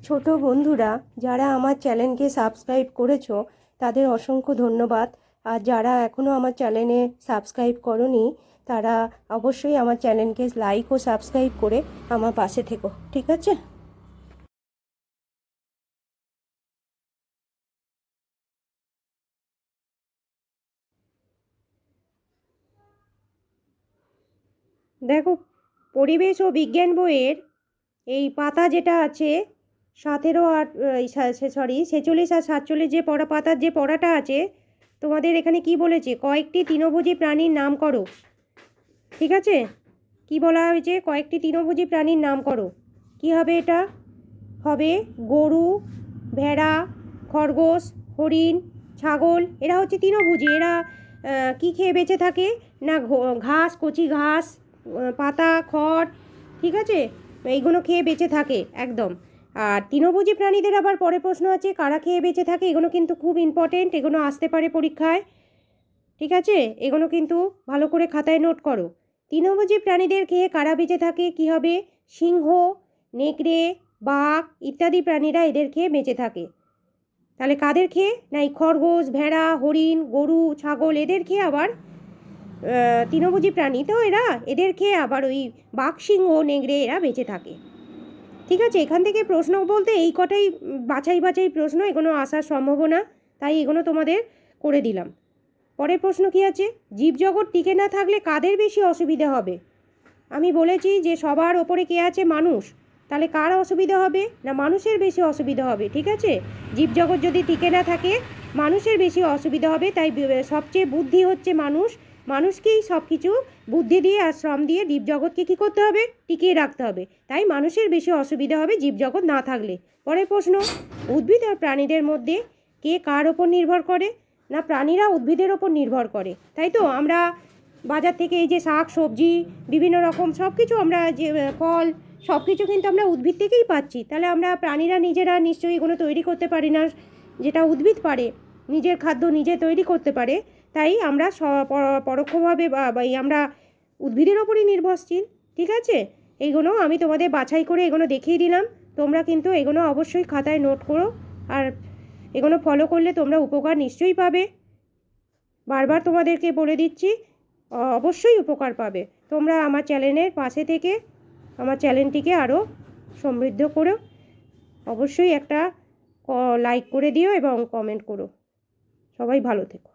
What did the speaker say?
ছোট বন্ধুরা যারা আমার চ্যানেলকে সাবস্ক্রাইব করেছো তাদের অসংখ্য ধন্যবাদ। আর যারা এখনও আমার চ্যানেলে সাবস্ক্রাইব করোনি তারা অবশ্যই আমার চ্যানেলকে লাইক ও সাবস্ক্রাইব করে আমার পাশে থেকো, ঠিক আছে? দেখো, পরিবেশ ও বিজ্ঞান বইয়ের এই পাতা যেটা আছে 17 আর 46 আর 47 যে পাতার যে পড়াটা আছে, তোমাদের এখানে কি বলেছে? কয়েকটি তৃণভোজী প্রাণীর নাম করো। ঠিক আছে, কি বলা হয়েছে? কয়েকটি তৃণভোজী প্রাণীর নাম করো। কি হবে এটা? হবে গরু, ভেড়া, খরগোশ, হরিণ, ছাগল। এরা হচ্ছে তৃণভোজী। এরা কি খেয়ে বেঁচে থাকে? না ঘাস, কচি ঘাস, পাতা, খড়, ঠিক আছে, এইগুলো খেয়ে বেঁচে থাকে একদম। আর তৃণভোজী প্রাণীদের আবার পরে প্রশ্ন আছে কারা খেয়ে বেঁচে থাকে। এগুলো কিন্তু খুব ইম্পর্টেন্ট, এগুলো আসতে পারে পরীক্ষায়, ঠিক আছে? এগুলো কিন্তু ভালো করে খাতায় নোট করো। তৃণভোজী প্রাণীদের খেয়ে কারা বেঁচে থাকে? কি হবে? সিংহ, নেকড়ে, বাঘ ইত্যাদি প্রাণীরা এদের খেয়ে বেঁচে থাকে। তাহলে কাদের খেয়ে? না এই খরগোশ, ভেড়া, হরিণ, গরু, ছাগল এদের খেয়ে আবার তৃণভোজী প্রাণী তো এরা, এদের খেয়ে আবার ওই বাঘ, সিংহ, নেকড়ে এরা বেঁচে থাকে। ঠিক আছে, এখান থেকে প্রশ্ন বলতে এই কটাই বাছাই প্রশ্ন, এগুলো আসার সম্ভাবনা, তাই এগুলো তোমাদের করে দিলাম। পরের প্রশ্ন কি আছে? জীবজগৎ টিকে না থাকলে কাদের বেশি অসুবিধা হবে? আমি বলেছি যে সবার ওপরে কে আছে? মানুষ। তাহলে কার অসুবিধা হবে? না মানুষের বেশি অসুবিধা হবে, ঠিক আছে? জীবজগৎ যদি টিকে না থাকে মানুষের বেশি অসুবিধা হবে। তাই সবচেয়ে বুদ্ধি হচ্ছে মানুষ। মানুষকেই সব কিছু বুদ্ধি দিয়ে আর শ্রম দিয়ে জীবজগৎকে কী করতে হবে? টিকিয়ে রাখতে হবে। তাই মানুষের বেশি অসুবিধা হবে জীবজগৎ না থাকলে। পরের প্রশ্ন, উদ্ভিদ আর প্রাণীদের মধ্যে কে কার ওপর নির্ভর করে? না প্রাণীরা উদ্ভিদের ওপর নির্ভর করে, তাই তো? আমরা বাজার থেকে এই যে শাক সবজি বিভিন্ন রকম সব কিছু, আমরা যে ফল সব কিছু কিন্তু আমরা উদ্ভিদ থেকেই পাচ্ছি। তাহলে আমরা প্রাণীরা নিজেরা নিশ্চয়ই এগুলো তৈরি করতে পারি না, যেটা উদ্ভিদ পারে, নিজের খাদ্য নিজে তৈরি করতে পারে। তাই আমরা পরোক্ষভাবে বা আমরা উদ্ভিদের ওপরই নির্ভরশীল, ঠিক আছে? এইগুলো আমি তোমাদের বাছাই করে এগুলো দেখিয়ে দিলাম। তোমরা কিন্তু এগুলো অবশ্যই খাতায় নোট করো, আর এগুলো ফলো করলে তোমরা উপকার নিশ্চয়ই পাবে। বারবার তোমাদেরকে বলে দিচ্ছি, অবশ্যই উপকার পাবে। তোমরা আমার চ্যানেলের পাশে থেকে আমার চ্যানেলটিকে আরও সমৃদ্ধ করো। অবশ্যই একটা লাইক করে দিও এবং কমেন্ট করো। সবাই ভালো থেকো।